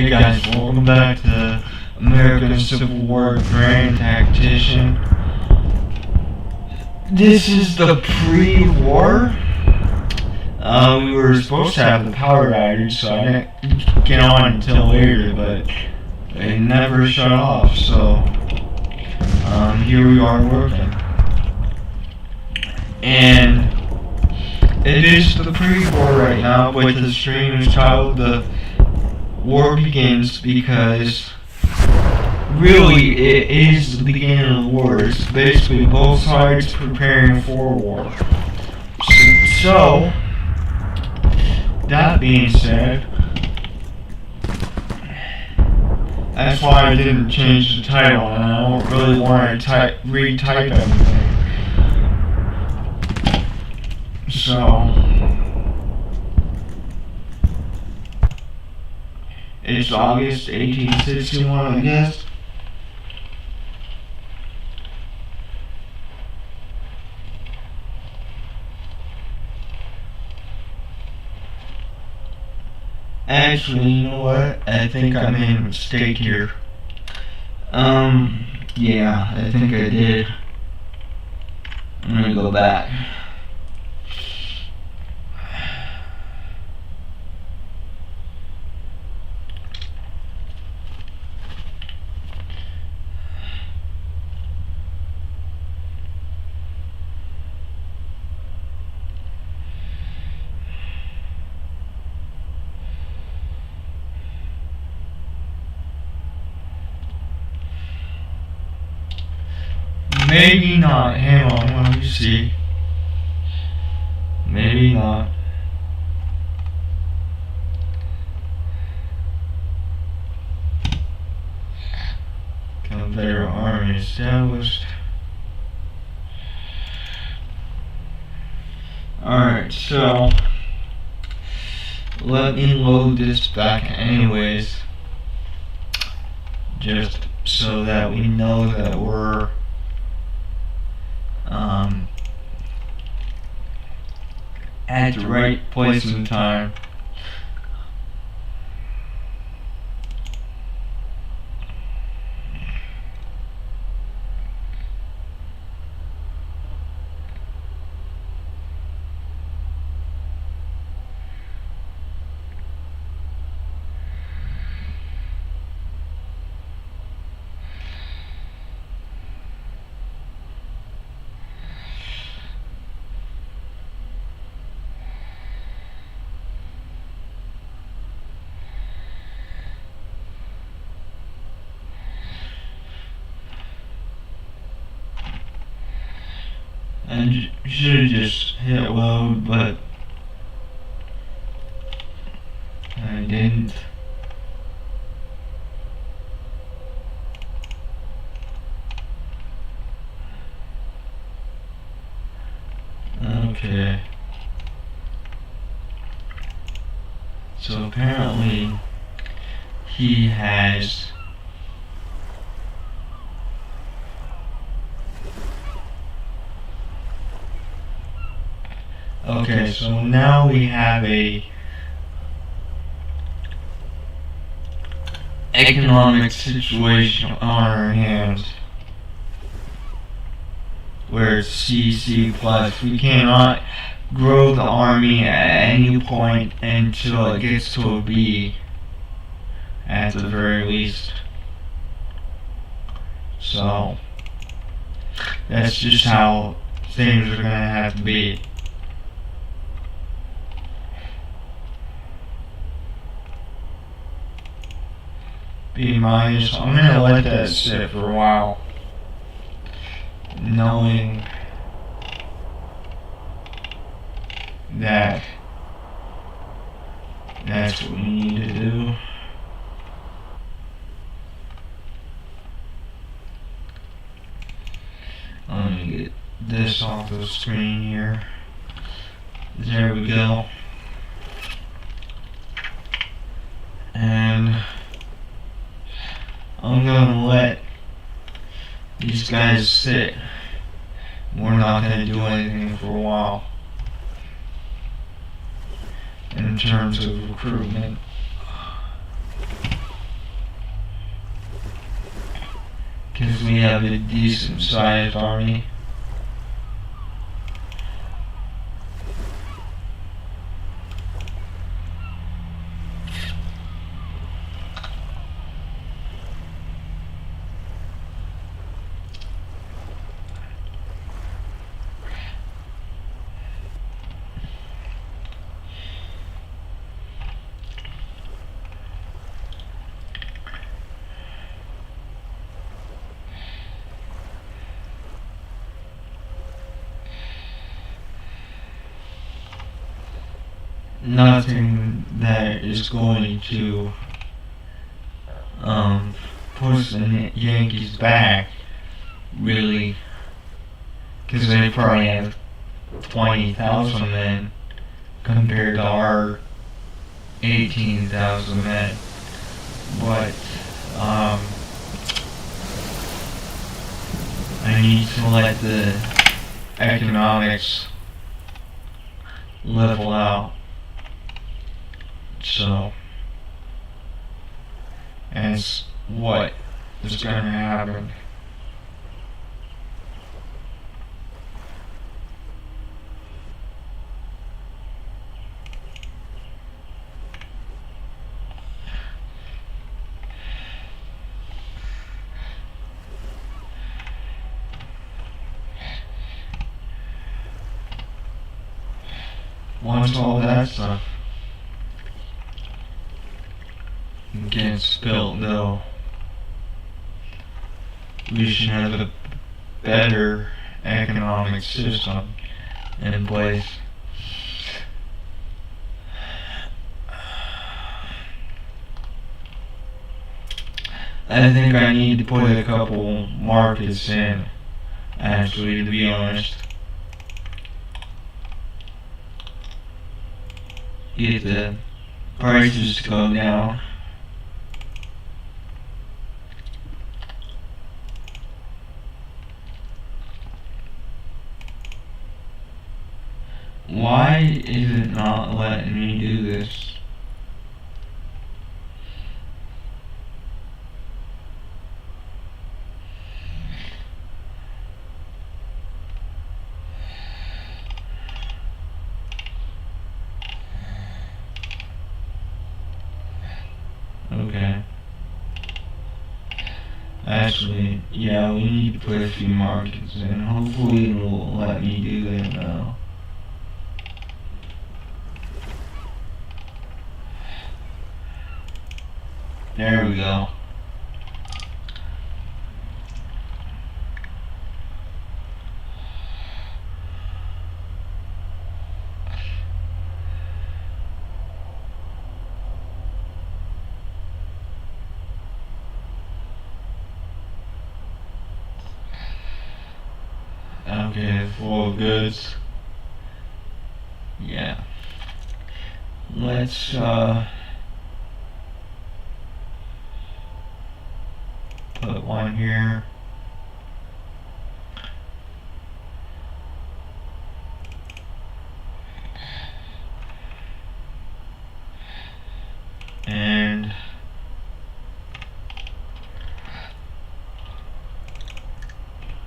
Hey guys, welcome back to American Civil War Grand Tactician. This is the pre-war. We were supposed to have the power outage, so I didn't get on until later, but it never shut off, so here we are working. And it is the pre-war right now, but the stream is titled The War Begins because really it is the beginning of the war. It's basically both sides preparing for war. So that being said, that's why I didn't change the title, and I don't really want to retype everything. So it's August 1861, I guess. Actually, you know what? I think I made a mistake here. Yeah, I think I did. I'm gonna go back. Maybe not. Hang on, let me see. Maybe not. Confederate Army established. Alright, so let me load this back anyways, just so that we know that we're at the right place and time. I should have just hit load, but I didn't. Okay. So apparently he has okay, so now we have a economic situation on our hands where it's CC plus. We cannot grow the army at any point until it gets to a B at the very least. So that's just how things are gonna have to be. B minus. I'm gonna let that sit for a while, knowing that that's what we need to do. Let me get this off the screen here. There we go. And I'm gonna let these guys sit. We're not gonna do anything for a while in terms of recruitment. because we have a decent sized army. Nothing that is going to push the Yankees back, really, because they probably have 20,000 men compared to our 18,000 men. But I need to let the economics level out. So, and it's what is going to happen. Once all that stuff gets spilt, though, we should have a better economic system in place. I think I need to put a couple markets in, actually, to be honest. Get the prices to go down. Why is it not letting me do this? Okay. Actually, yeah, we need to put a few markets in. Hopefully it will let me do that now. There we go. Okay, full of goods. Yeah. Let's put one here. And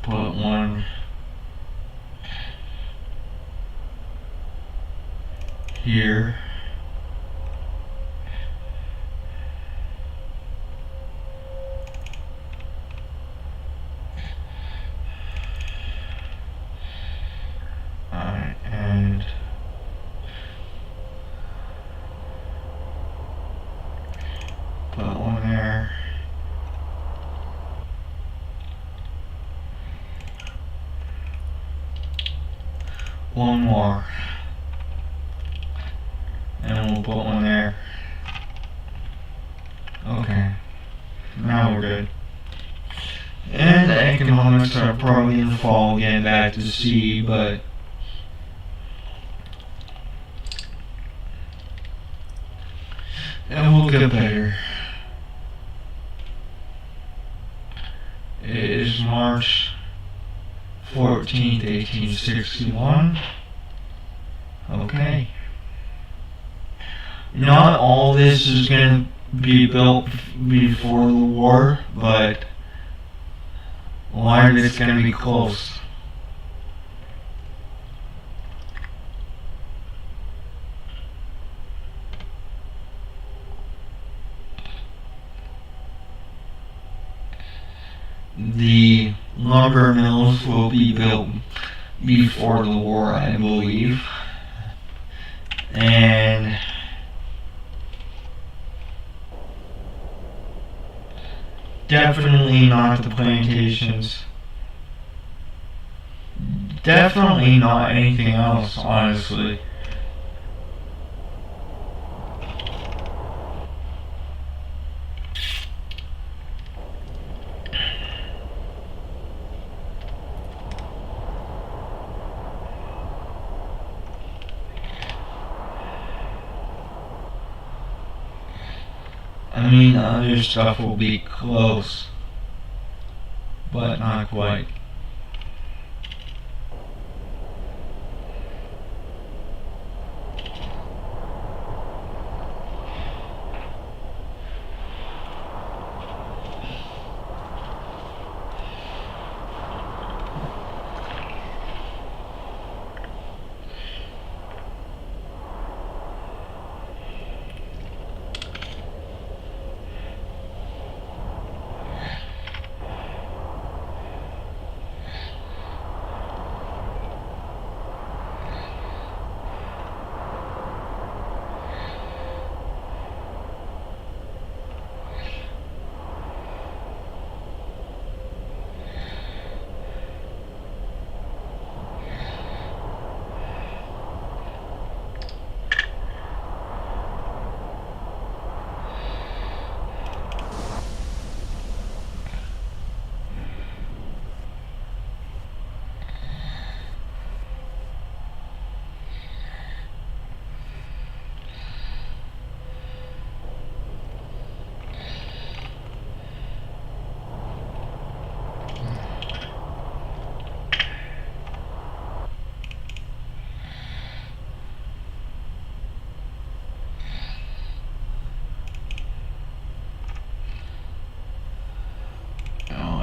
put one here. Alright, and put one there. One more. And we'll put one there. Okay. Now we're good. And the economics are probably in the fall getting back to C, but and we'll get better. It is March 14th, 1861. Okay. Not all this is going to be built before the war, but A lot of it's going to be close. The lumber mills will be built before the war, I believe. And definitely not the plantations. Definitely not anything else, honestly. I mean, other stuff will be close, but not quite.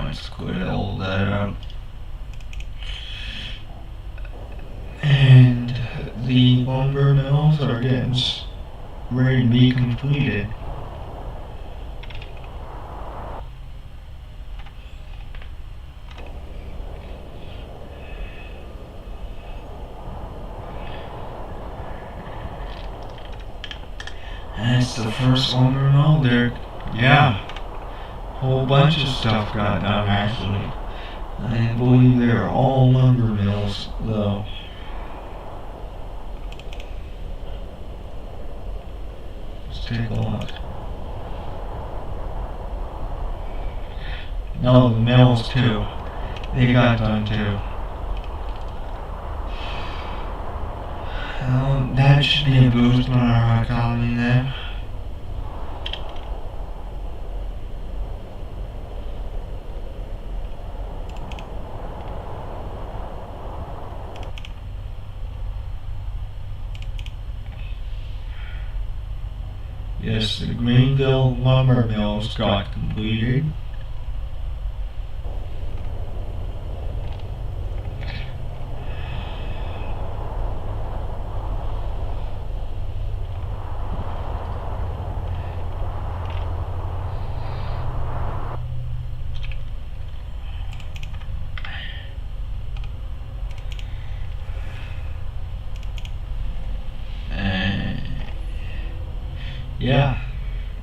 Let's clear all that out. And the lumber mills are getting ready to be completed. That's the first lumber mill there. Yeah. Whole bunch of stuff got done actually. I believe they're all lumber mills though. Let's take a look. No, the mills too. They got done too. That should be a boost on our economy then. Yes, the Greenville lumber mills got completed. Yeah.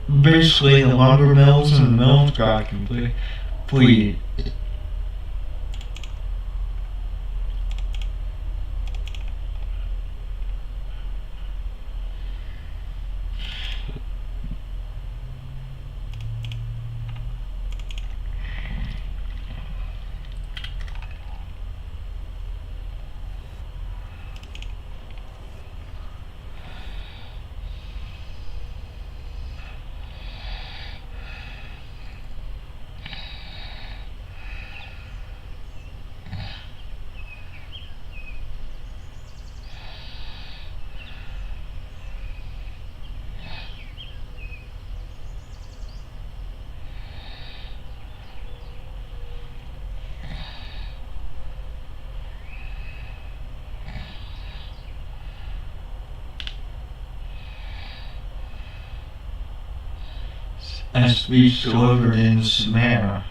Basically, the lumber mills and the mills got completed. a speech delivered in Savannah.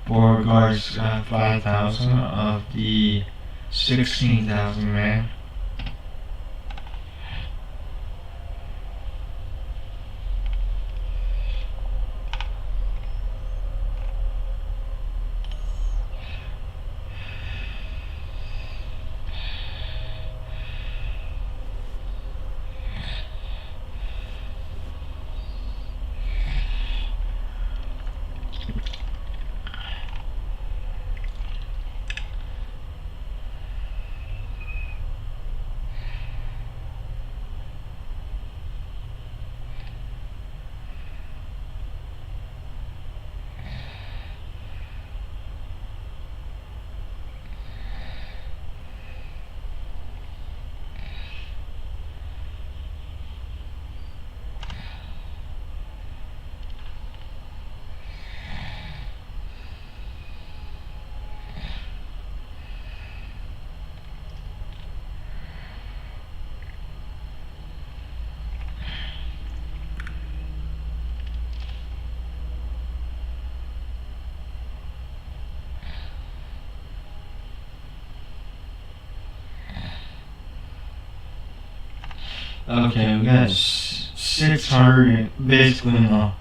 Beauregard's got 5,000 of the 16,000 men. Okay, we got 600 basically in the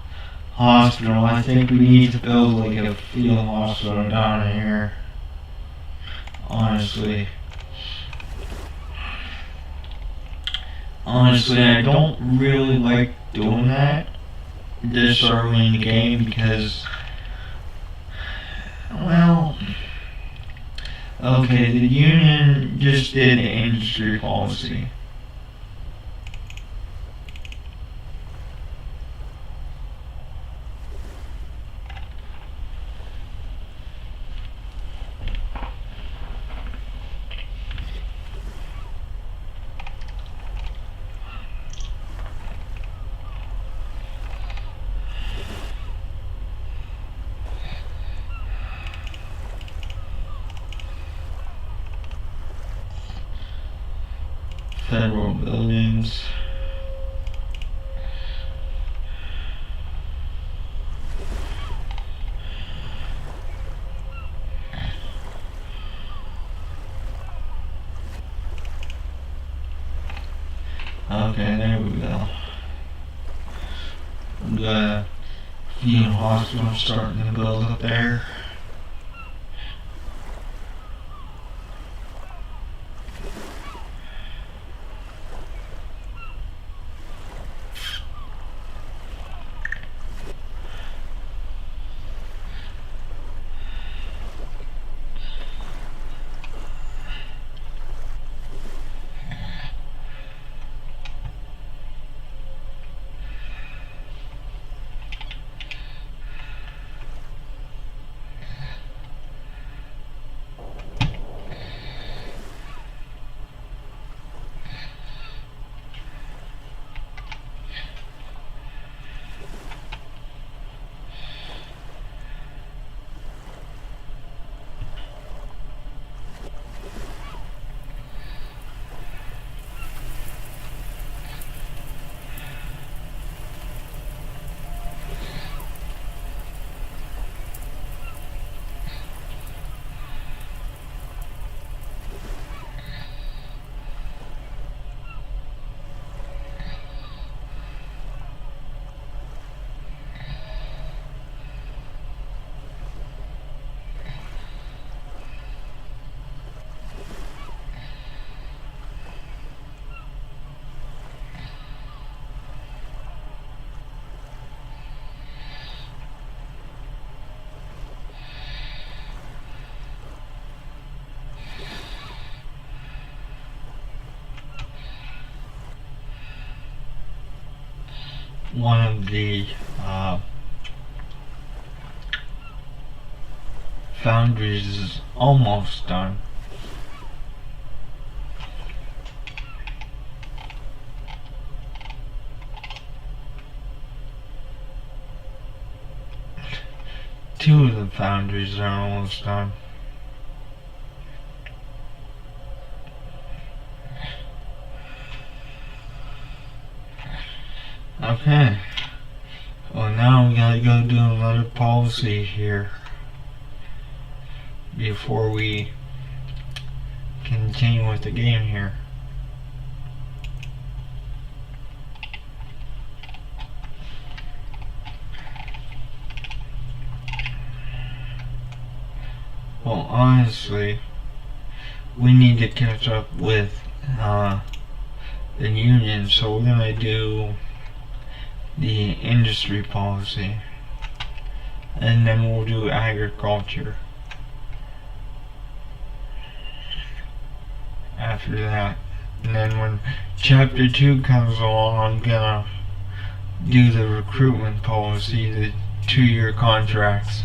hospital. I think we need to build like a field hospital down here. Honestly. I don't really like doing that this early in the game because, well, okay, the union just did the industry policy. Federal buildings. Okay, there we go. The field hospital starting to build up there. One of the foundries is almost done. Two of the foundries are almost done. Okay. Well, now we gotta go do another policy here before we continue with the game here. Well, honestly, we need to catch up with the union, so we're gonna do the industry policy, and then we'll do agriculture after that. And then when chapter 2 comes along, I'm gonna do the recruitment policy, the 2-year contracts.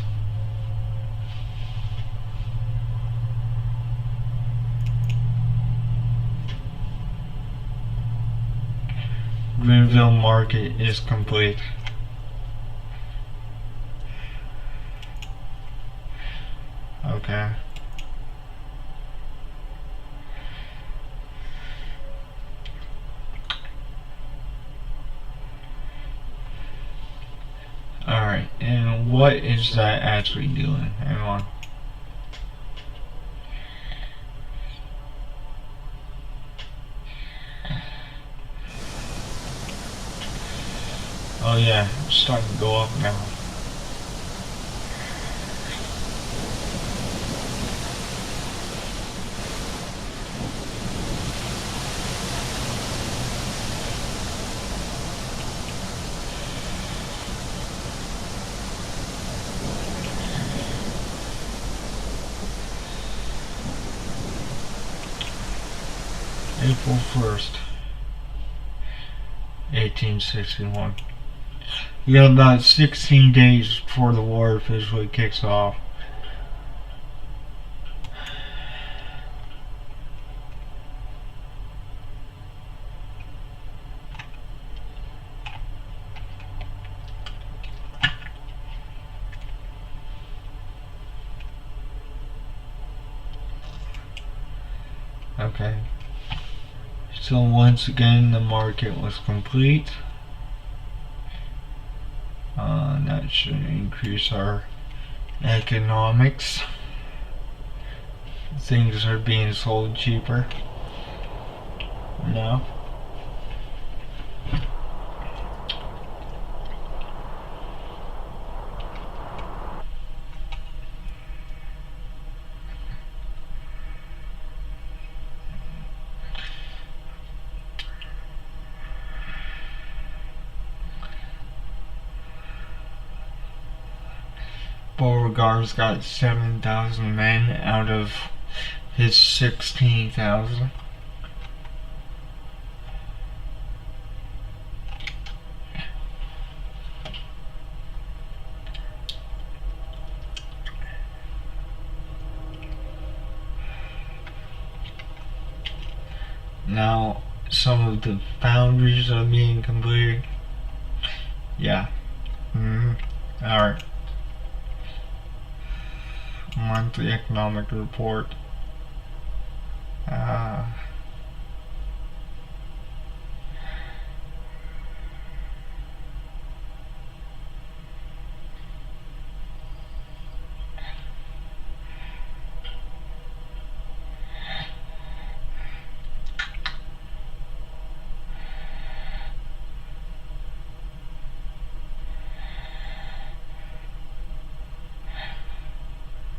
Greenville Market is complete. Okay. Alright, and what is that actually doing? Hang on. Oh yeah, it's starting to go up now. April 1st, 1861. We got about 16 days before the war officially kicks off. Okay. So once again, the market was complete. That should increase our economics. Things are being sold cheaper now. Beauregard's got 7,000 men out of his 16,000. Now, some of the foundries are being completed. Yeah. Alright. Monthly economic report.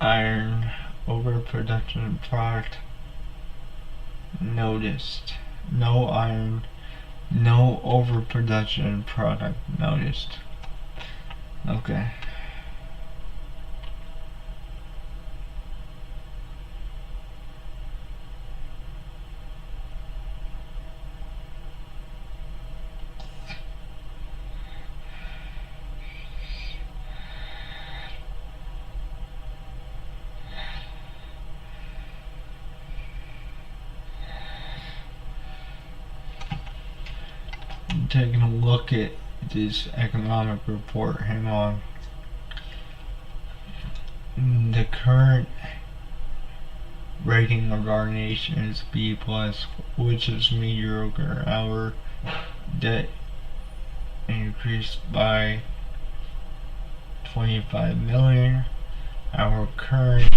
Iron overproduction product noticed. No iron, no overproduction product noticed. Okay. taking a look at this economic report. Hang on. The current rating of our nation is B plus, which is mediocre. Our debt increased by 25 million. Our current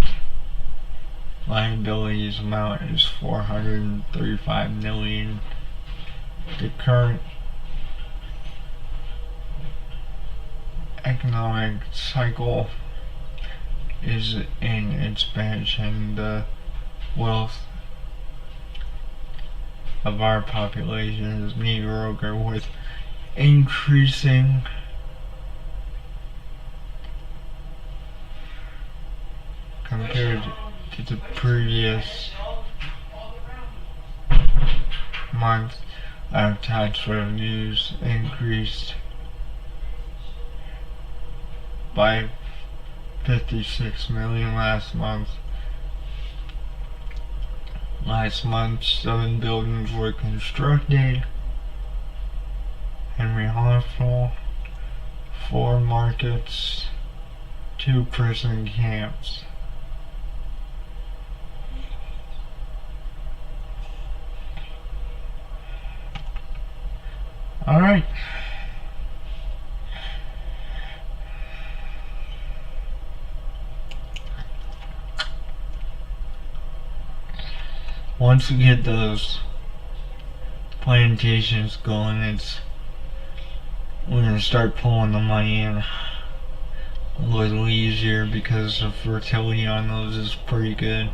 liabilities amount is 435 million. The current economic cycle is in expansion. The wealth of our population is mediocre, with increasing compared to the previous month. Our tax revenues increased by 56 million last month. Last month, 7 buildings were constructed. Henry Hospital, 4 markets, 2 prison camps. Alright. Once we get those plantations going, we're gonna start pulling the money in a little easier, because the fertility on those is pretty good.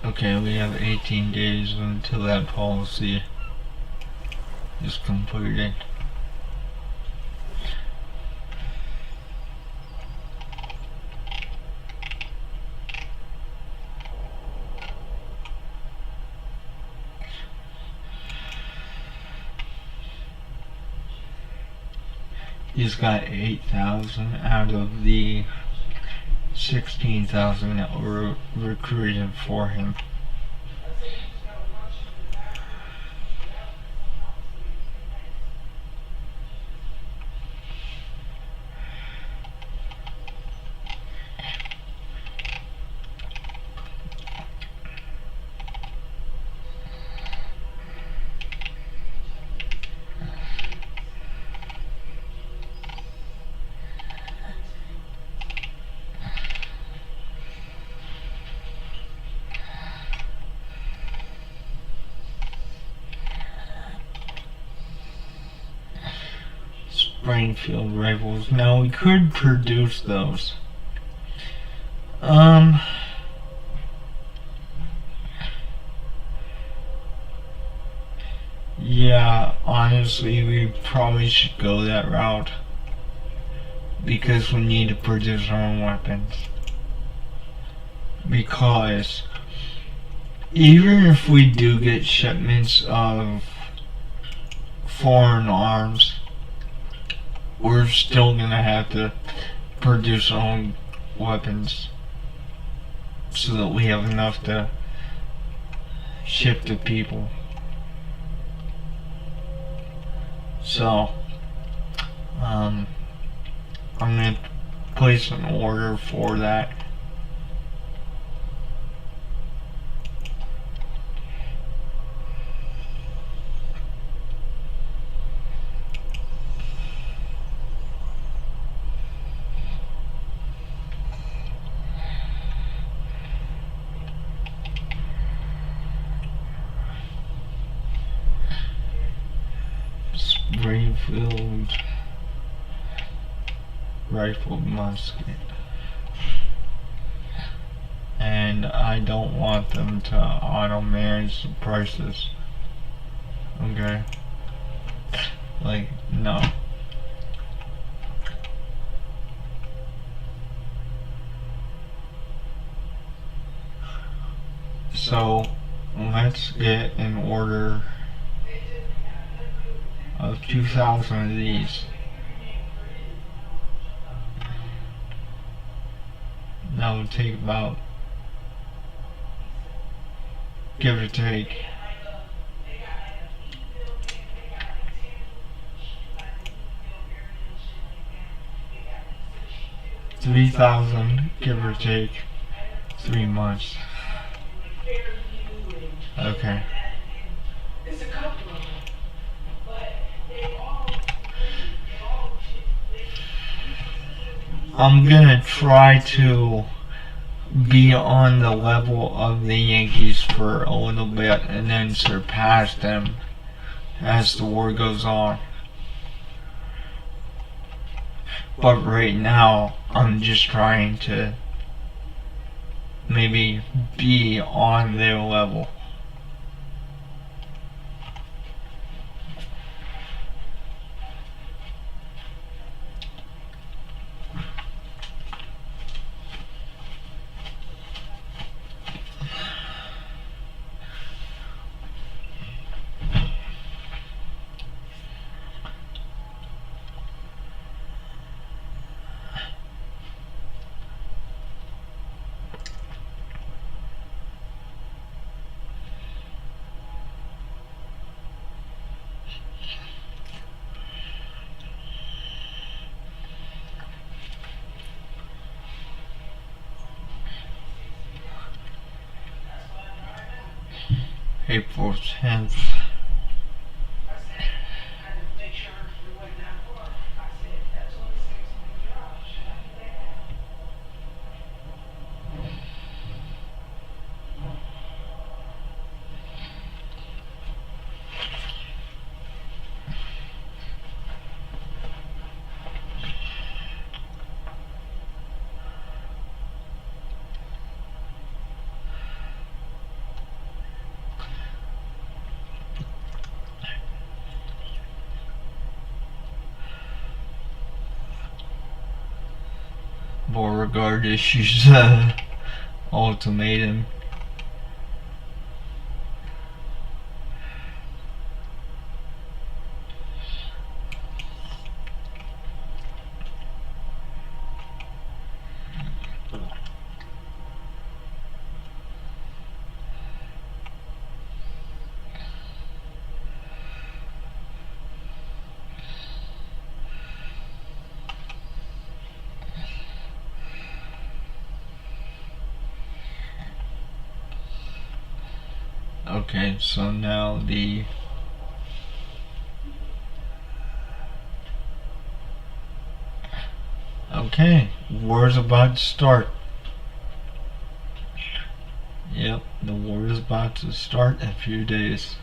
Okay, we have 18 days until that policy is completed. He's got 8,000 out of the 16,000 that were recruited for him. Springfield rifles. Now we could produce those. Yeah, honestly, we probably should go that route because we need to produce our own weapons. Because even if we do get shipments of foreign arms, we're still gonna have to produce our own weapons so that we have enough to ship to people. So, I'm gonna place an order for that. Springfield rifle musket. And I don't want them to auto manage the prices. Okay? Like, no. So, let's get an order of 2,000 of these. That would take about, give or take, 3,000, give or take, 3 months. Okay. I'm gonna try to be on the level of the Yankees for a little bit and then surpass them as the war goes on. But right now, I'm just trying to maybe be on their level. April 10th. Beauregard issues ultimatum. Okay, so now the okay, war's about to start. Yep, the war is about to start in a few days.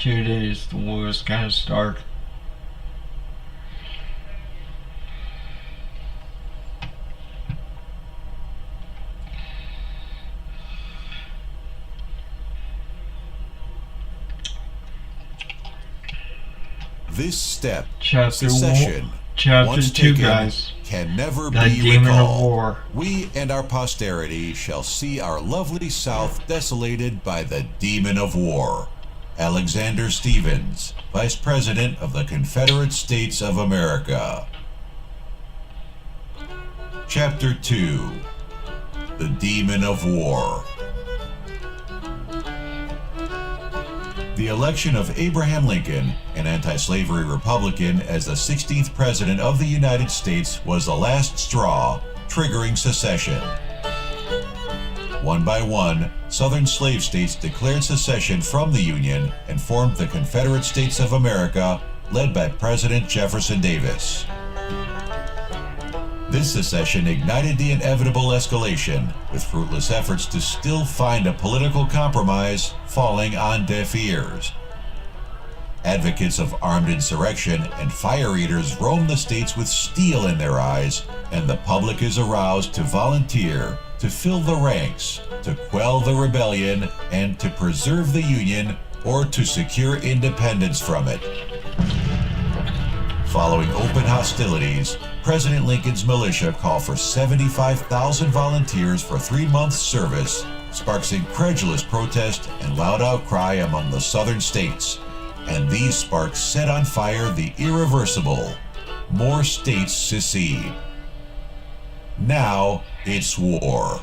2 days the war was gonna start. This step, Chapter secession, Chapter once 2, taken, guys. can never The be Demon of recalled. War. We and our posterity shall see our lovely South desolated by the Demon of War. Alexander Stephens, Vice President of the Confederate States of America. Chapter 2, The Demon of War. The election of Abraham Lincoln, an anti-slavery Republican, as the 16th President of the United States was the last straw, triggering secession. One by one, Southern slave states declared secession from the Union and formed the Confederate States of America, led by President Jefferson Davis. This secession ignited the inevitable escalation, with fruitless efforts to still find a political compromise falling on deaf ears. Advocates of armed insurrection and fire eaters roam the states with steel in their eyes, and the public is aroused to volunteer, to fill the ranks, to quell the rebellion, and to preserve the Union or to secure independence from it. Following open hostilities, President Lincoln's militia call for 75,000 volunteers for 3 months' service, sparks incredulous protest and loud outcry among the southern states, and these sparks set on fire the irreversible. More states secede. Now it's war.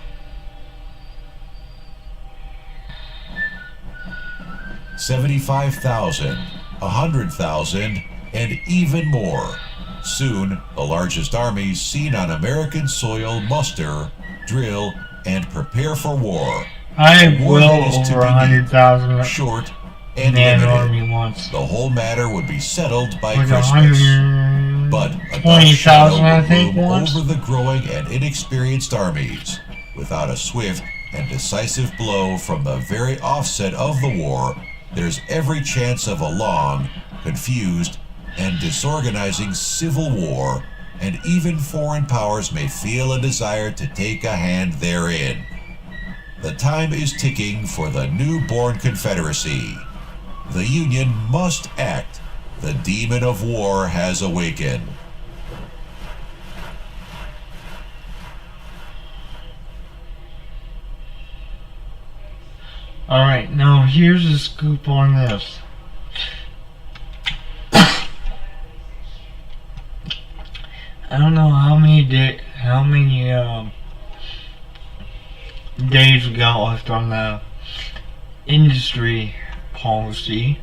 75,000, 100,000, and even more. Soon, the largest armies seen on American soil muster, drill, and prepare for war. I have War well that is to over be 100,000 short and man limited. army once. The whole matter would be settled by Like Christmas. But a dark 20,000, shadow I would think, loom once. over the growing and inexperienced armies. Without a swift and decisive blow from the very offset of the war, there's every chance of a long, confused, and disorganizing civil war, and even foreign powers may feel a desire to take a hand therein. The time is ticking for the newborn Confederacy. The Union must act. The demon of war has awakened. Alright, now here's a scoop on this. I don't know how many days we got left on the industry policy,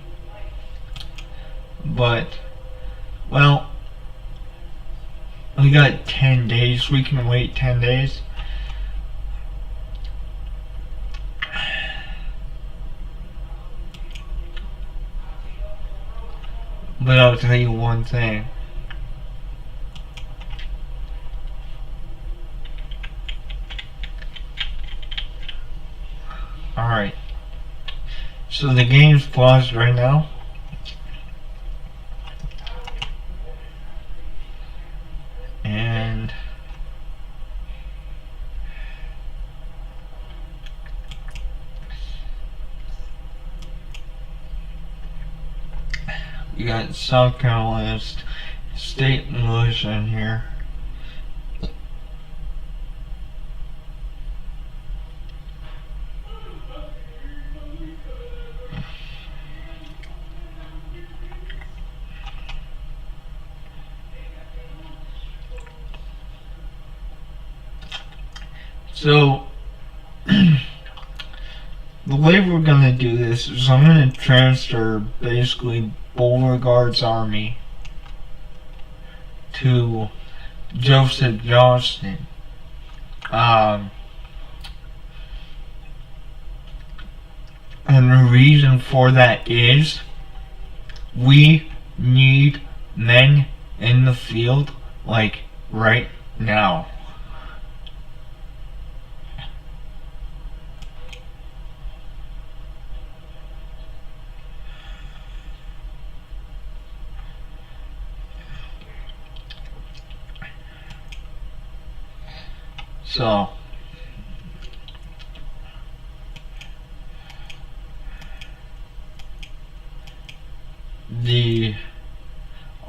but, well, we got 10 days. We can wait 10 days. But I'll tell you one thing. Alright. So the game's paused right now. And we got South Carolina's state militia in here. So, the way we're gonna do this is I'm gonna transfer basically Beauregard's army to Joseph Johnston. And the reason for that is we need men in the field, like, right now. So the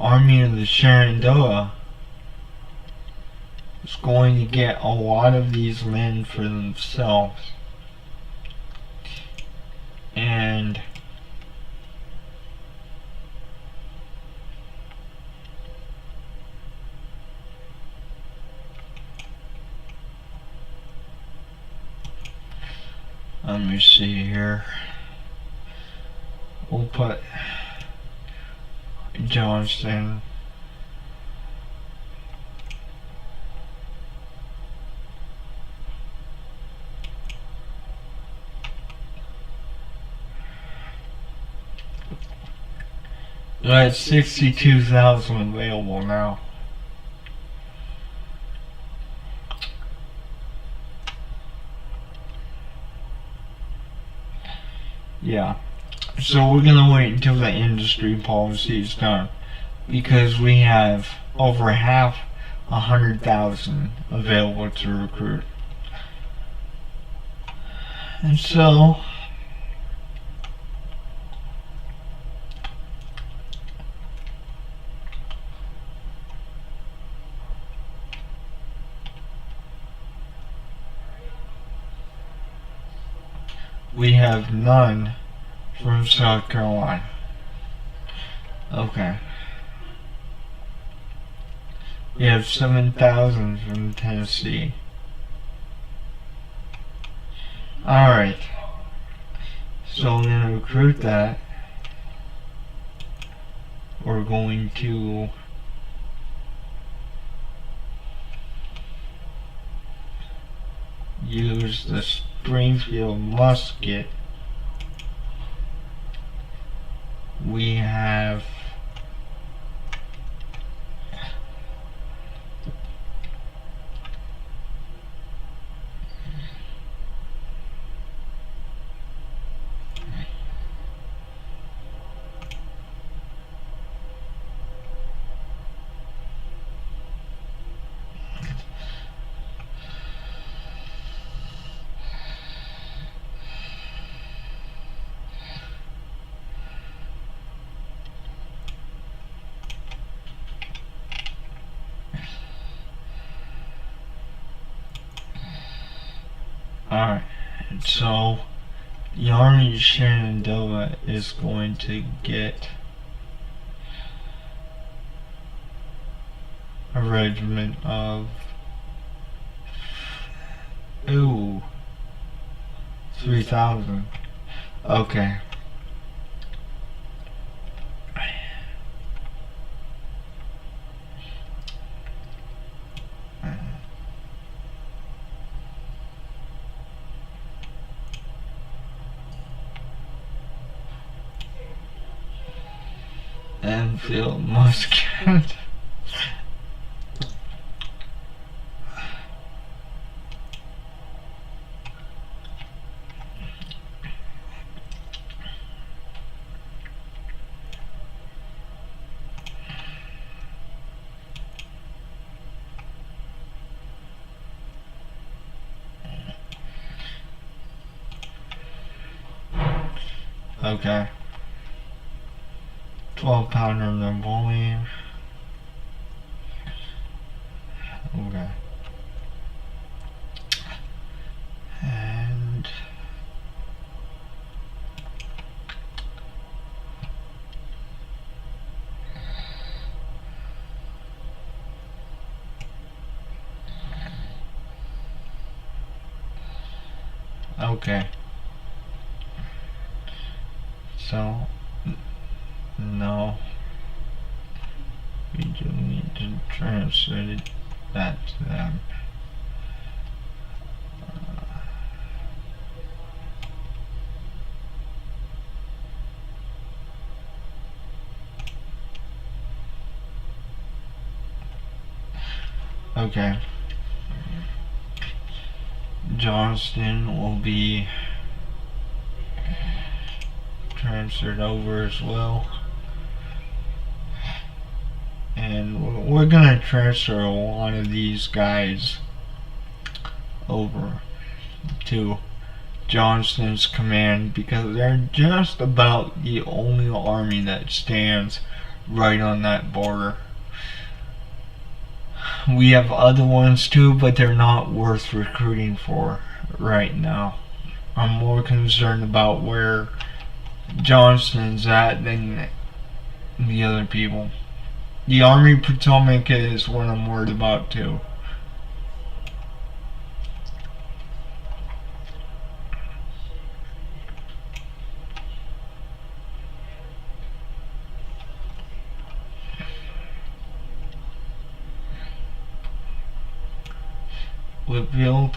army of the Shenandoah is going to get a lot of these land for themselves. And let me see here. We'll put Johnston. That's 62,000 available now. Yeah. So we're gonna wait until the industry policy is done, because we have over 100,000 available to recruit. And so we have none from South Carolina. Okay. We have 7,000 from Tennessee. Alright. So we're going to recruit that. We're going to use the Springfield musket. We have alright, so the Army of Shenandoah is going to get a regiment of 3,000. Okay. Enfield musket. Okay. 12-pounder Napoleon. Okay. And okay. So no, we do need to transfer that to them. Okay. Johnston will be transferred over as well. And we're gonna transfer a lot of these guys over to Johnston's command because they're just about the only army that stands right on that border. We have other ones too, but they're not worth recruiting for right now. I'm more concerned about where Johnston's at than the other people. The Army Potomac is what I'm worried about too. Whitfield.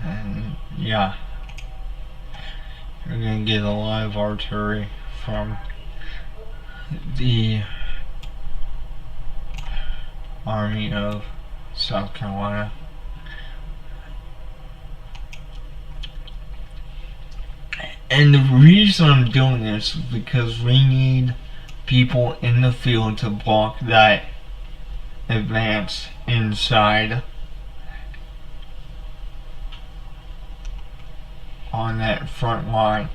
And yeah, we're gonna get a live artillery from the Army of South Carolina. And the reason I'm doing this is because we need people in the field to block that advance inside on that front line.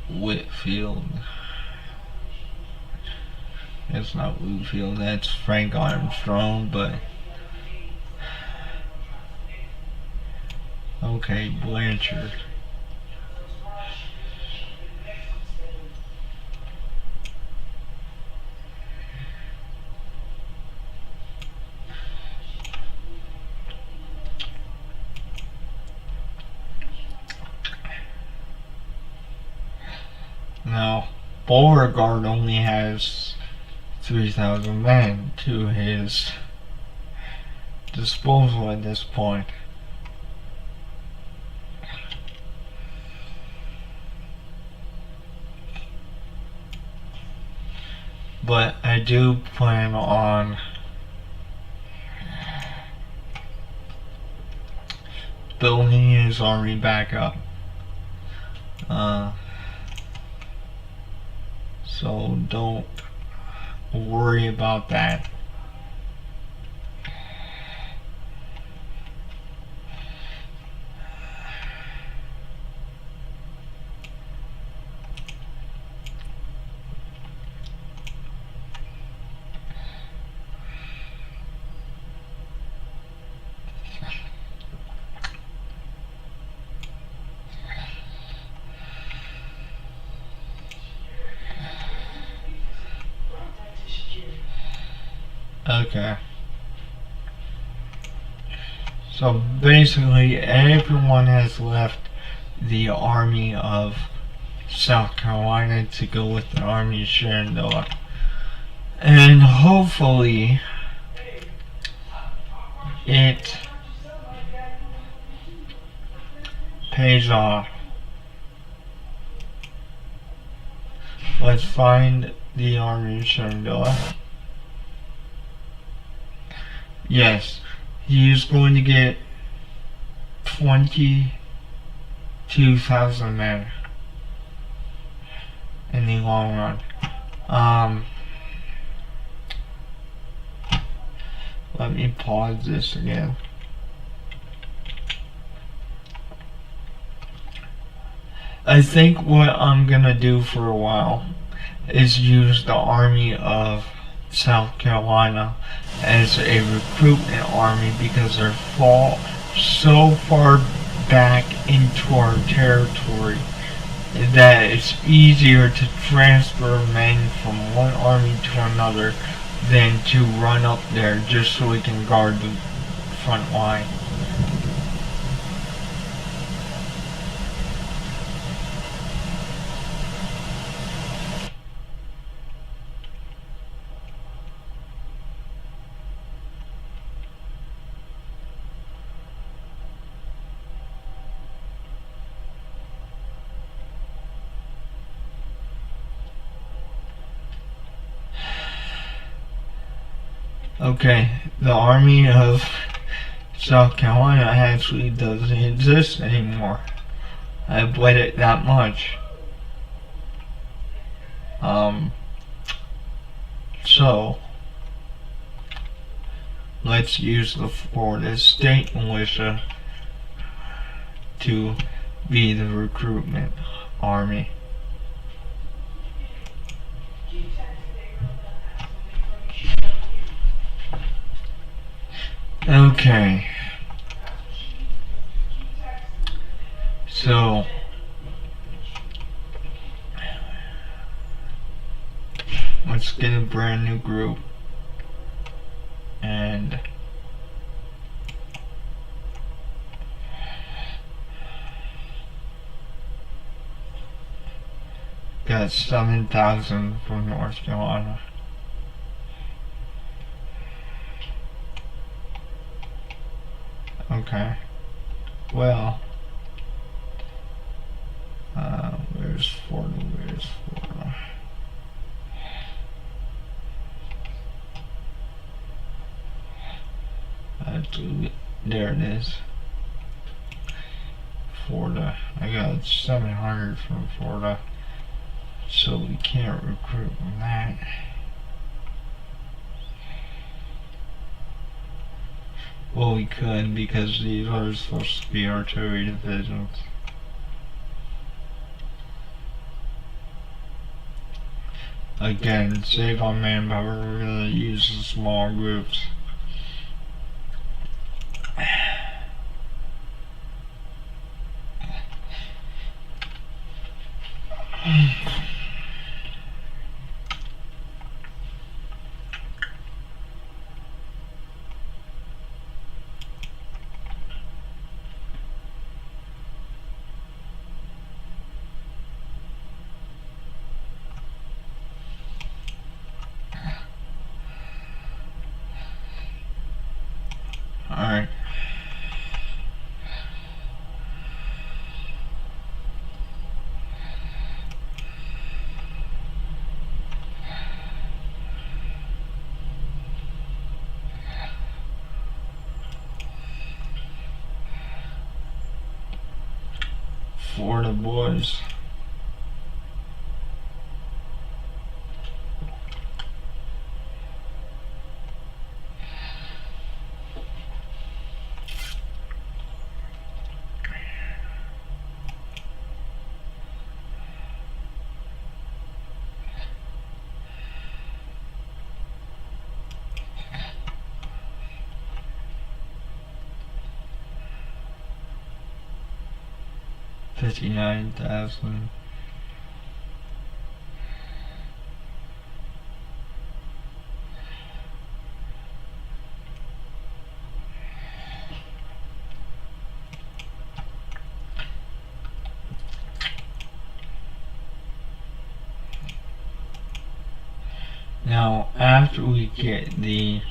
Whitfield. That's not Whitfield, that's Frank Armstrong, but okay, Blanchard. Now, Beauregard only has 3,000 men to his disposal at this point. But I do plan on building his army back up. So don't worry about that. Okay. So basically everyone has left the Army of South Carolina to go with the Army of Shenandoah. And hopefully it pays off. Let's find the Army of Shenandoah. Yes, he is going to get 22,000 men in the long run. Let me pause this again. I think what I'm gonna do for a while is use the Army of South Carolina as a recruitment army because they're so far back into our territory that it's easier to transfer men from one army to another than to run up there just so we can guard the front line. Okay, the Army of South Carolina actually doesn't exist anymore. I've played it that much. So let's use the Florida State Militia to be the recruitment army. Okay. So let's get a brand new group and got 7,000 from North Carolina. Okay. Well, where's Florida? Where's Florida? There it is. Florida. I got 700 from Florida, so we can't recruit from that. Well, we could, because these are supposed to be artillery divisions. Again, save on manpower, we're gonna use the small groups. Alright. Florida boys. $59,000. Now, after we get the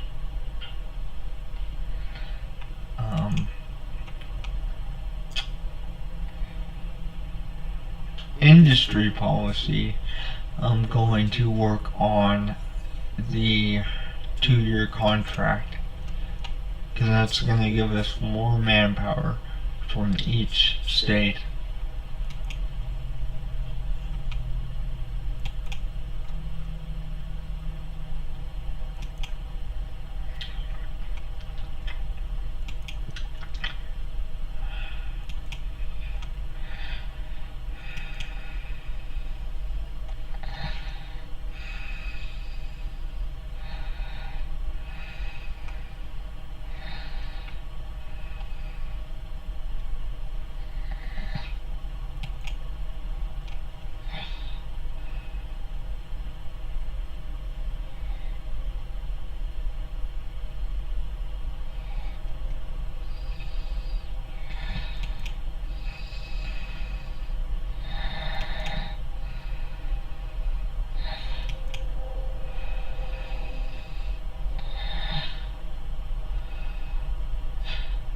industry policy, I'm going to work on the 2-year contract, because that's going to give us more manpower from each state.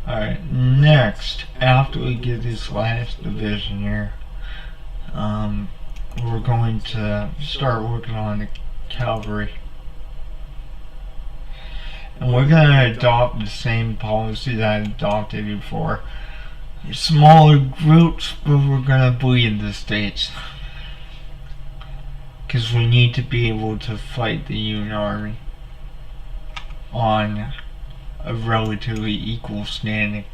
Alright, next, after we get this last division here, we're going to start working on the cavalry. And we're gonna adopt the same policy that I adopted before. Smaller groups, but we're gonna bleed the states. Because we need to be able to fight the Union Army on a relatively equal standing.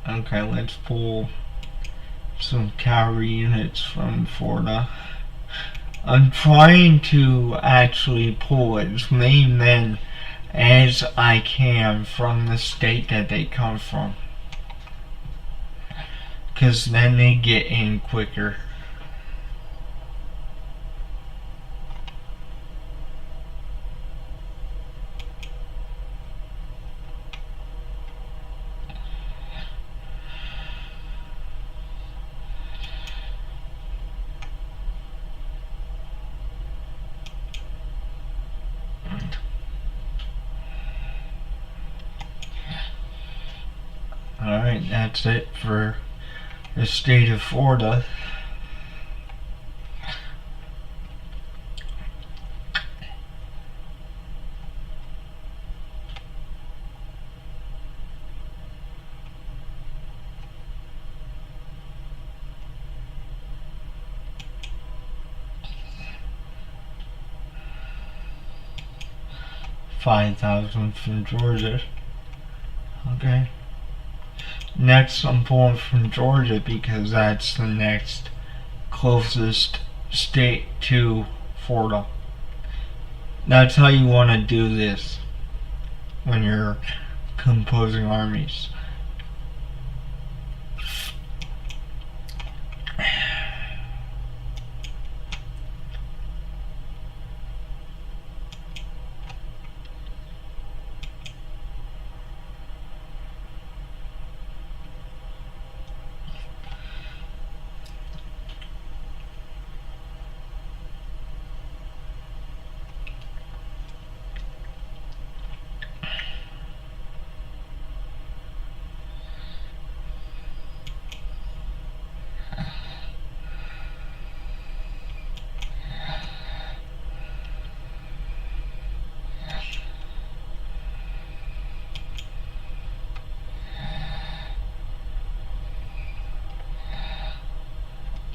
Okay, let's pull some cavalry units from Florida. I'm trying to actually pull as many men as I can from the state that they come from, because then they get in quicker. Alright, that's it for the state of Florida. $5,000 from Georgia. Okay. Next, I'm pulling from Georgia because that's the next closest state to Florida. That's how you want to do this when you're composing armies.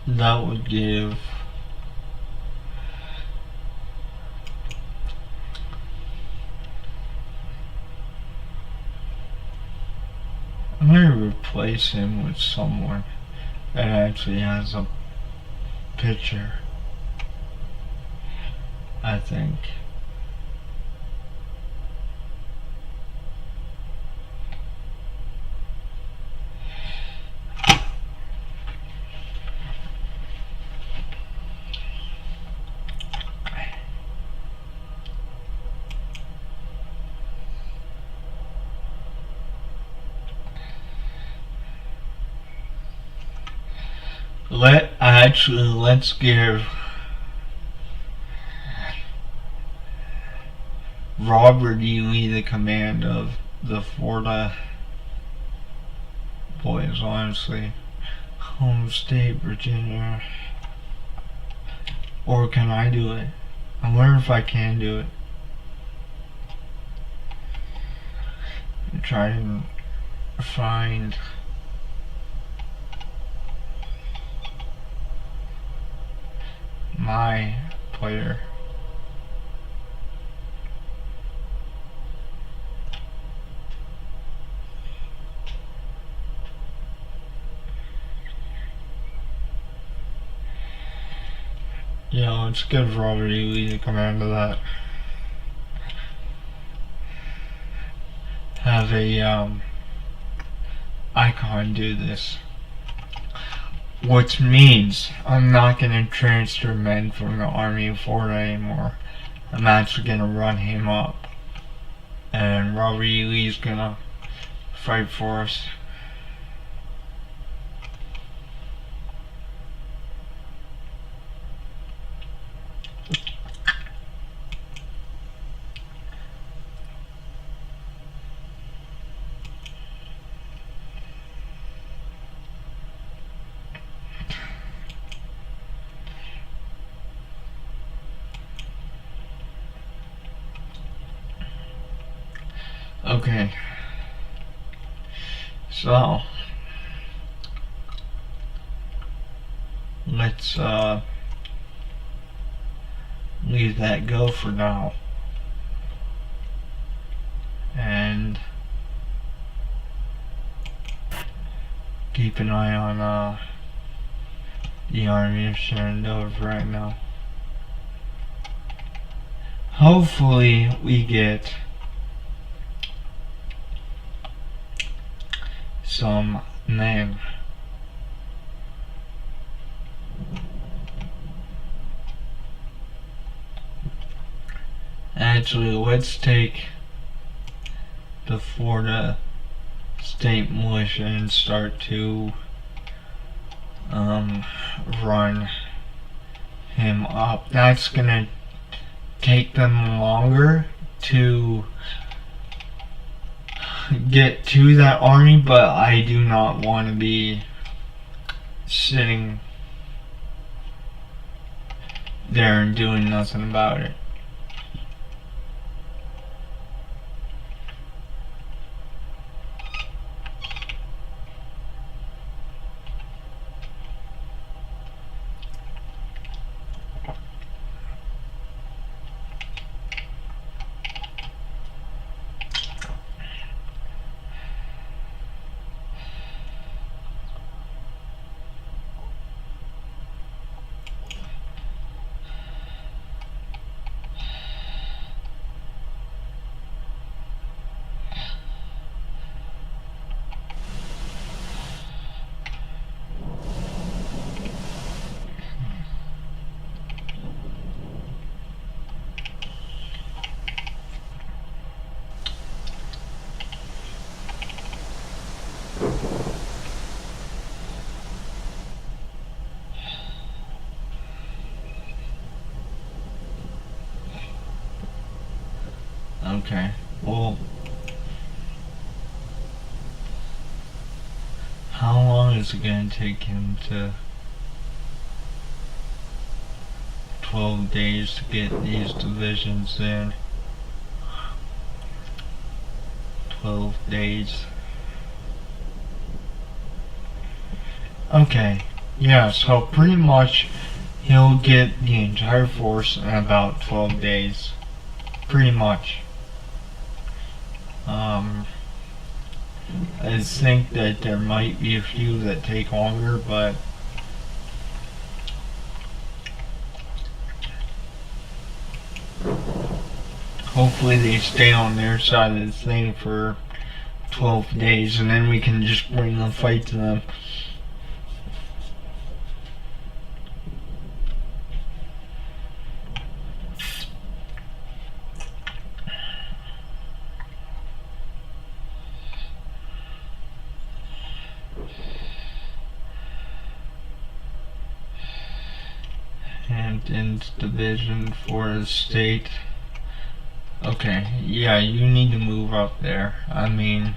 That would give I'm gonna replace him with someone that actually has a picture, I think. Let's give Robert E. Lee the command of the Florida boys, honestly. Home state, Virginia. Or can I do it? I wonder if I can do it. Try and find my player. Yeah, let's give Robert E. Lee the command of that. Have a icon do this. Which means I'm not gonna transfer men from the Army of Florida anymore. I'm actually gonna run him up. And Robert E. Lee's gonna fight for us. Okay. So let's leave that go for now. And keep an eye on the Army of Shenandoah right now. Hopefully we get some men. Actually, let's take the Florida State Militia and start to run him up. That's gonna take them longer to get to that army, but I do not want to be sitting there and doing nothing about it. Okay, well, how long is it going to take him to 12 days to get these divisions in? 12 days. Okay, yeah, so pretty much he'll get the entire force in about 12 days. Pretty much. I think that there might be a few that take longer, but hopefully they stay on their side of the thing for 12 days, and then we can just bring the fight to them. Hampton's division for the state. Okay, yeah, you need to move up there. I mean,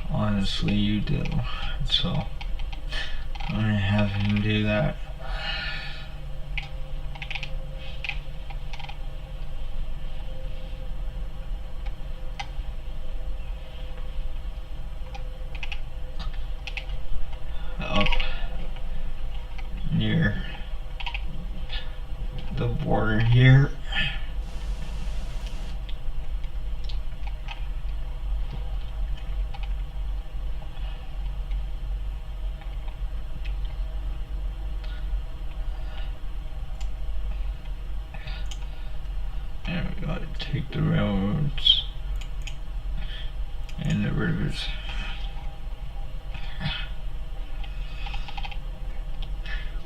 honestly, you do. So, I'm gonna have him do that. Up near the border here. There we go. Take the railroads and the rivers.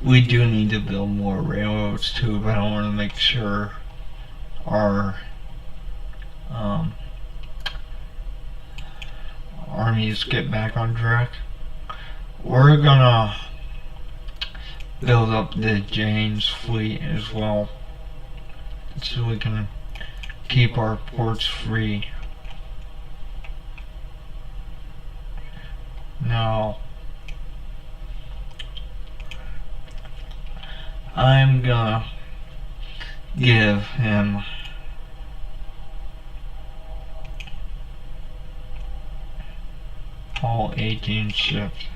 We do need to build more railroads too, but I want to make sure our armies get back on track. We're gonna build up the James fleet as well, so we can keep our ports free. Now, I'm gonna give him all 18 ships.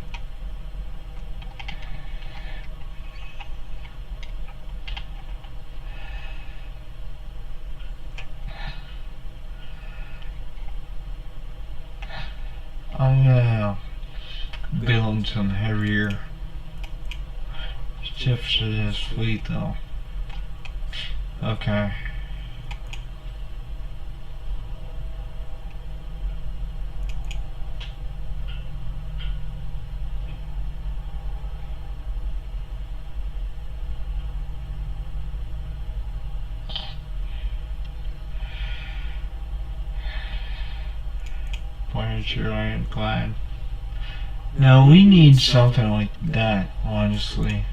I'm gonna build some heavier ships for this fleet though. Okay. Voyager ironclad. Now we need something like that, honestly.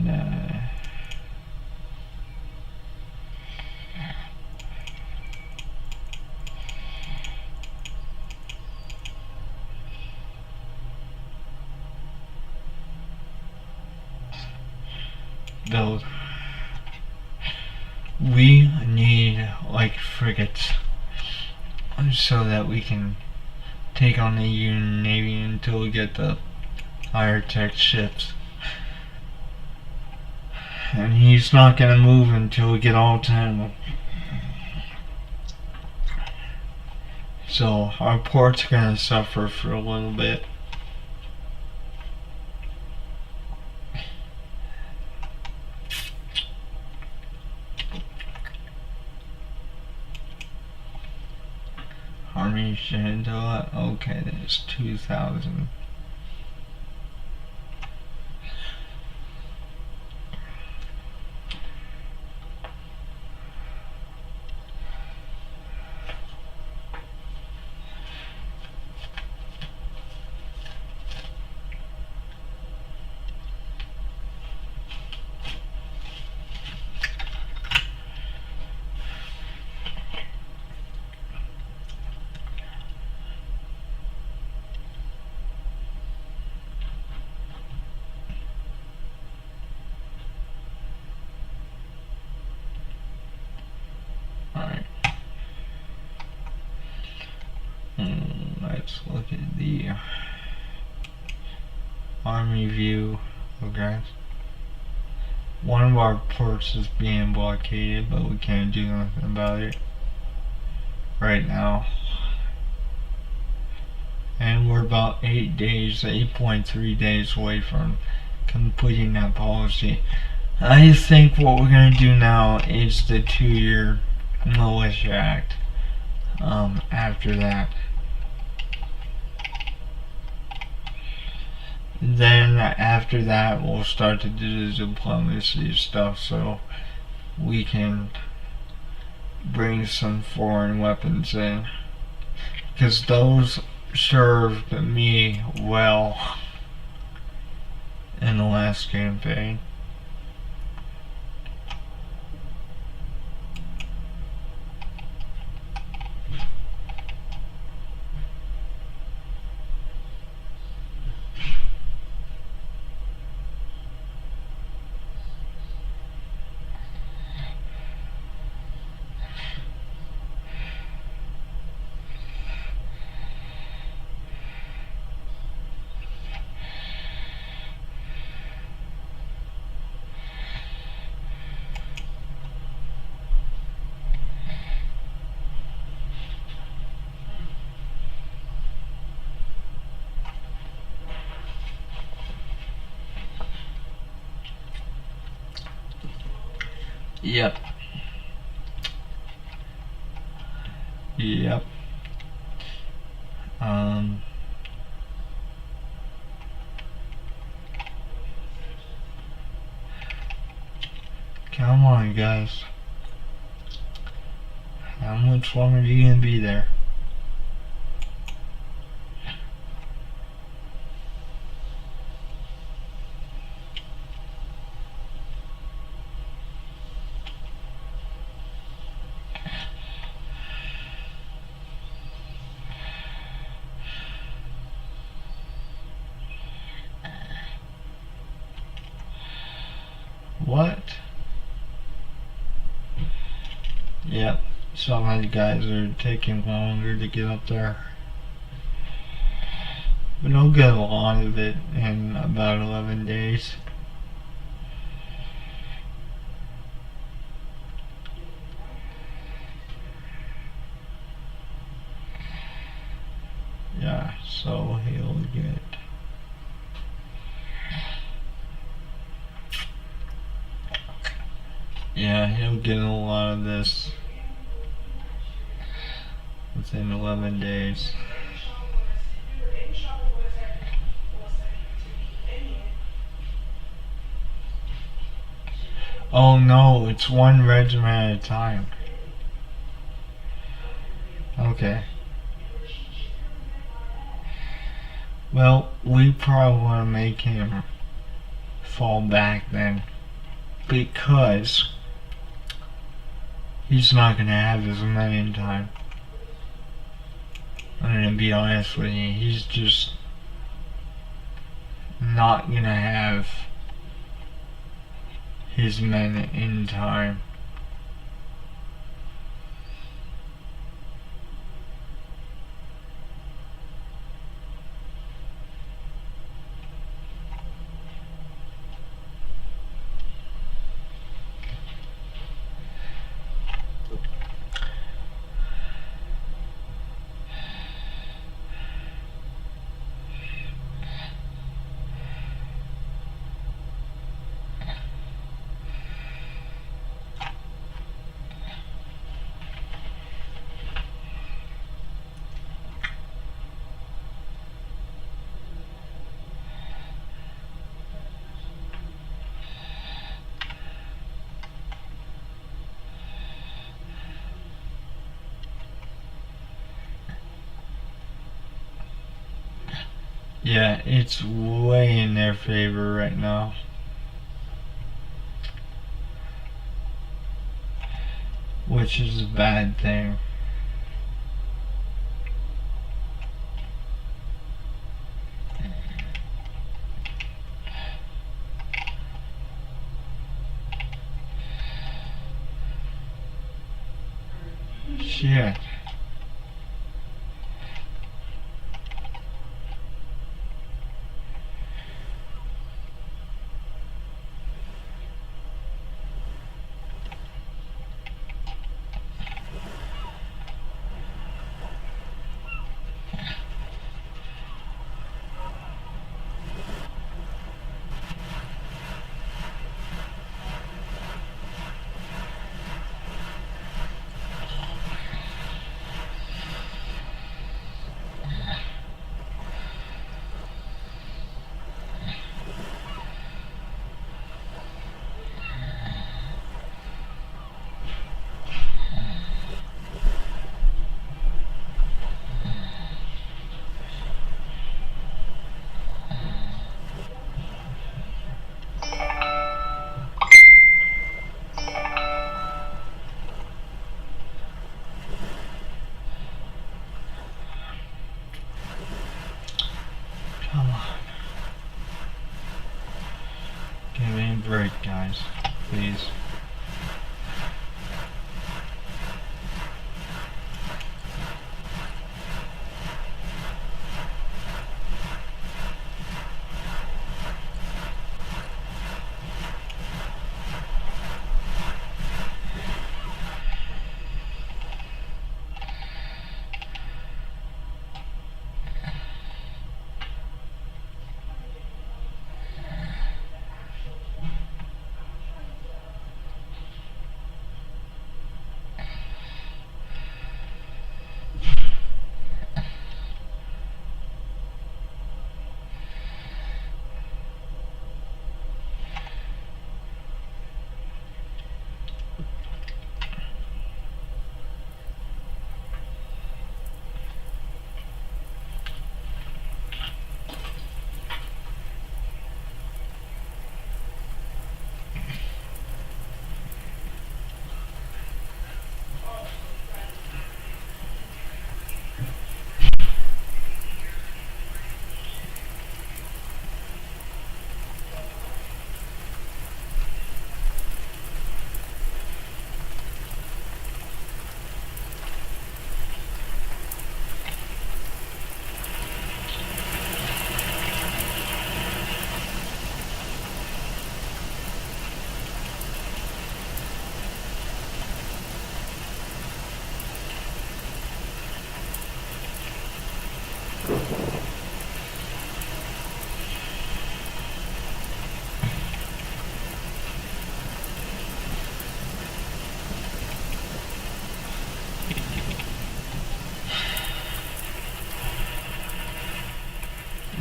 Nah. Build. We need like frigates so that we can take on the Union Navy until we get the higher tech ships. And he's not gonna move until we get all 10 of them. So our port's gonna suffer for a little bit. Army Shenandoah, okay, that's 2,000. Alright. Let's look at the Army view. Okay. One of our ports is being blockaded, but we can't do nothing about it right now. And we're about 8.3 days away from completing that policy. I think what we're going to do now is the 2-year Militia Act. After that. Then after that we'll start to do the diplomacy stuff so we can bring some foreign weapons in. Because those served me well in the last campaign. Yep. Yep. Come on, guys. How much longer are you gonna be there? what? Yep, some of the guys are taking longer to get up there. But I'll get a lot of it in about 11 days. Yeah, so he'll get... Yeah, he'll get a lot of this within 11 days. Oh no, it's one regiment at a time. Okay. Well, we probably want to make him fall back then, because he's not going to have his men in time. I'm going to be honest with you, he's just not going to have his men in time. Yeah, it's way in their favor right now. Which is a bad thing. Shit. Come on. Give me a break, guys. Please.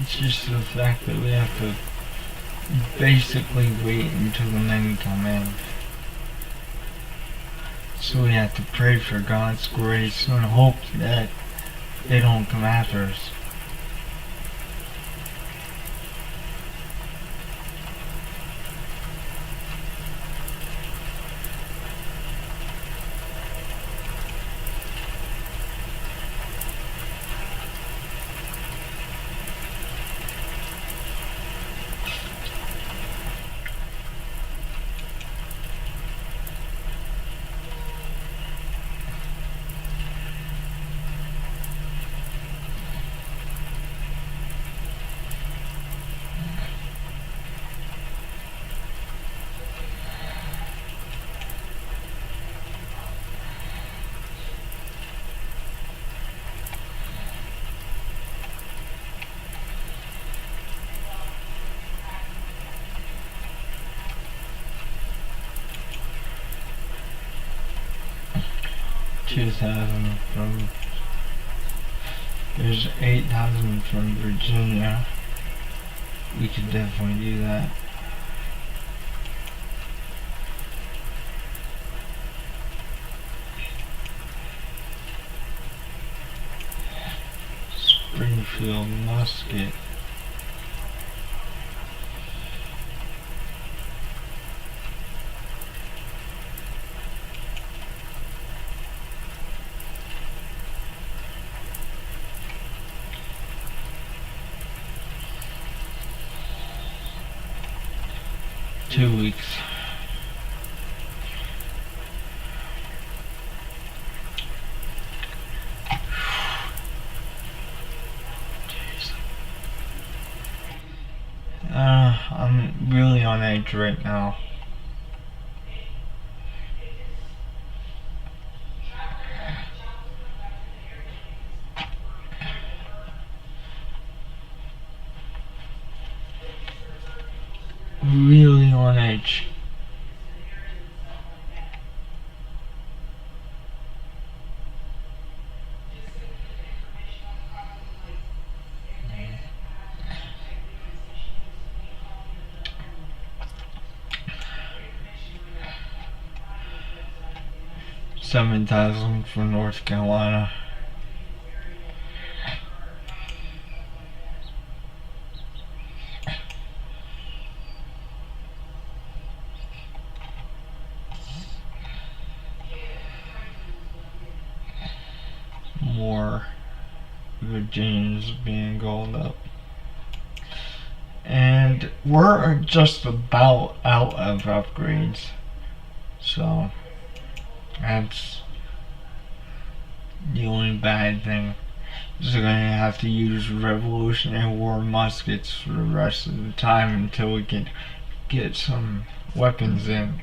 It's just the fact that we have to basically wait until the men come in. So we have to pray for God's grace and hope that they don't come after us. There's 8,000 from Virginia. We could definitely do that. Springfield musket. Two weeks. I'm really on edge right now. Really on edge. $7,000 from North Carolina. More Virginians being called up. And we're just about out of upgrades. So that's the only bad thing. Just gonna have to use Revolutionary War muskets for the rest of the time until we can get some weapons in.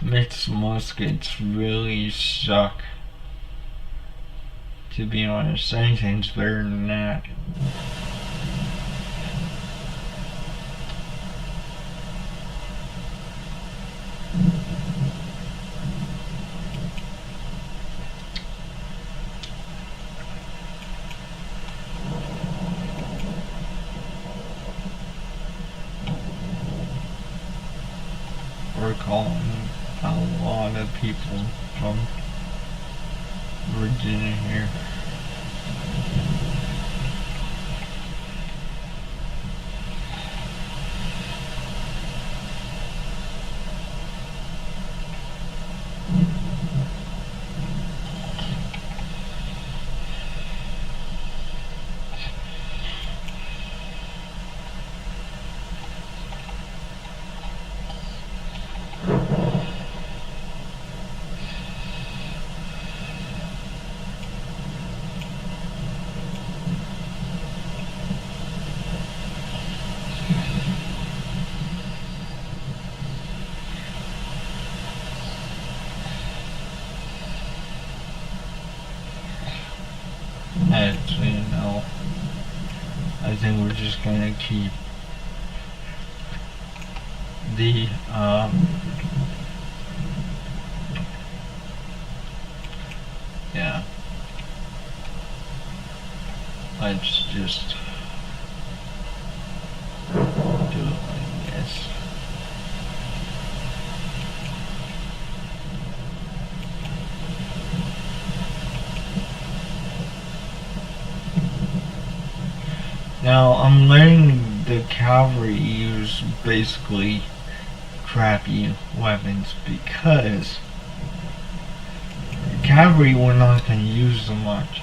Mixed muskets really suck, to be honest. Anything's better than that. We're calling a lot of people from Virginia here. now. I think we're just gonna keep the yeah. Let's just do it like this. Now I'm letting the cavalry use basically crappy weapons because the cavalry we're not going to use them much.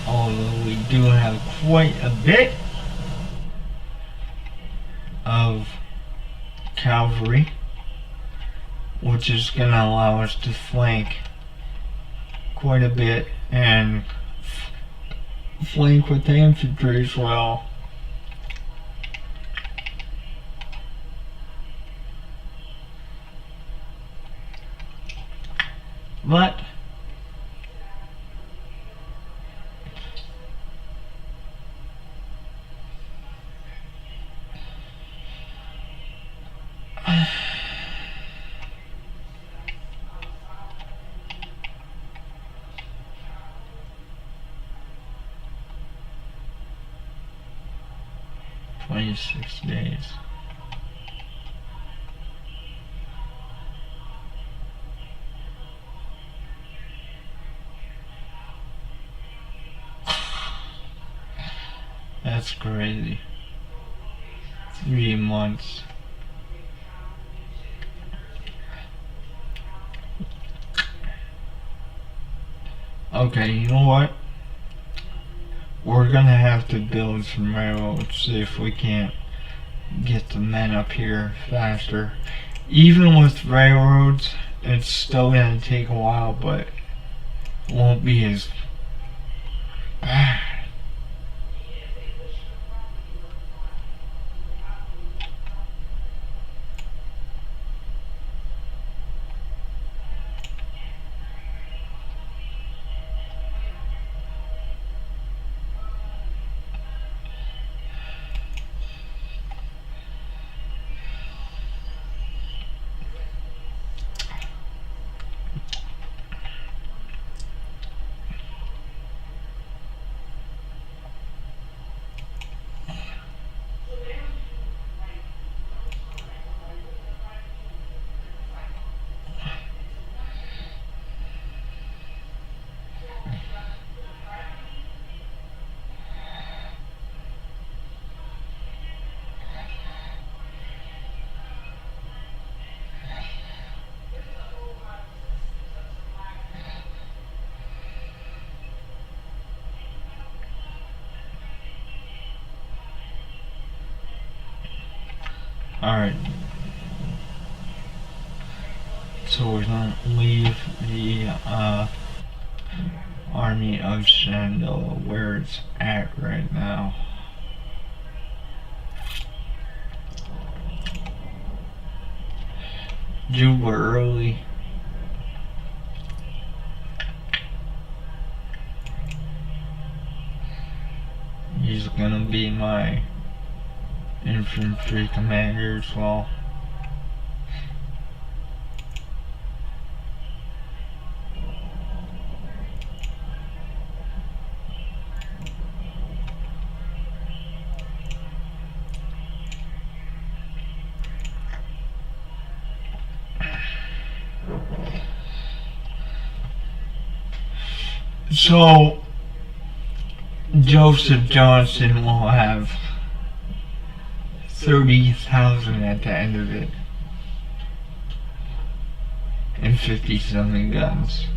Although we do have quite a bit of cavalry, which is going to allow us to flank quite a bit and flank with the infantry as well. But "26 days. That's crazy. 3 months. Okay, you know what? We're gonna have to build some railroads, see if we can't get the men up here faster. Even with railroads, it's still gonna take a while, but it won't be as bad. Alright. So we're gonna leave the army of Shenandoah where it's at right now. Juba early. He's gonna be my infantry commander as well. So Joseph Johnson will have 30,000 at the end of it, and 50-something guns.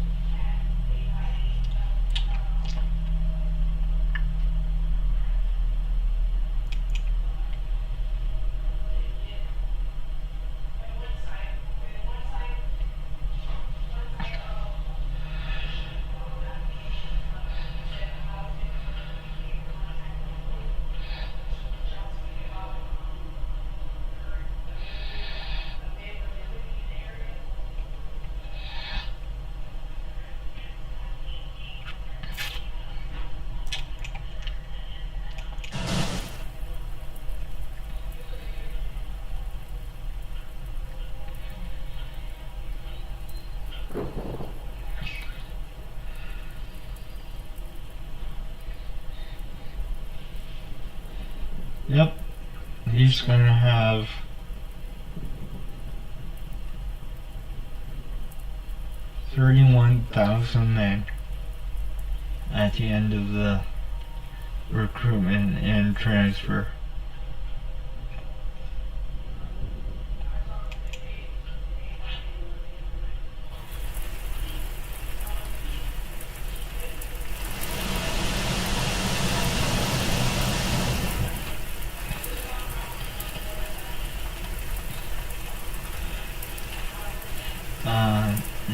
Yep, he's gonna have 31,000 men at the end of the recruitment and transfer.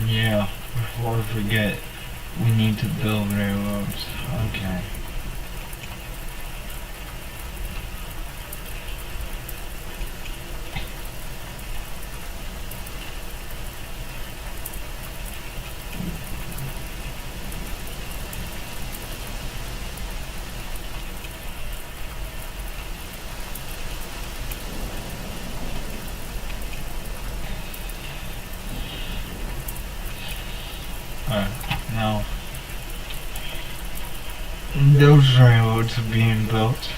Yeah, before I forget, we need to build railroads. Okay. Now, those railroads are being built.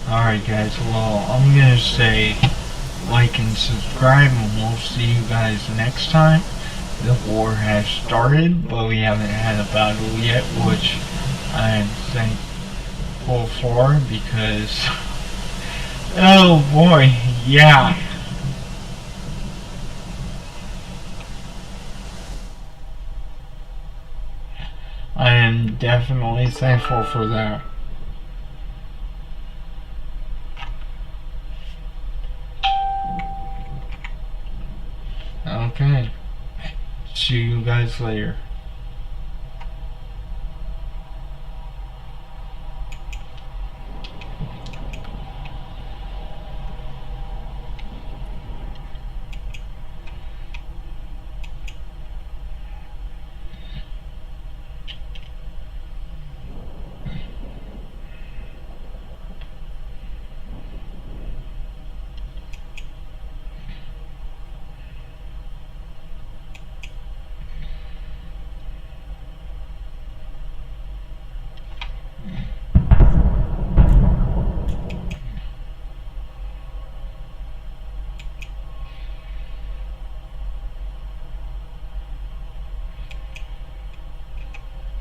Alright guys, well, I'm gonna say like and subscribe, and we'll see you guys next time. The war has started, but we haven't had a battle yet, which I am thankful for, because oh boy, yeah. I am definitely thankful for that. Okay. See you guys later.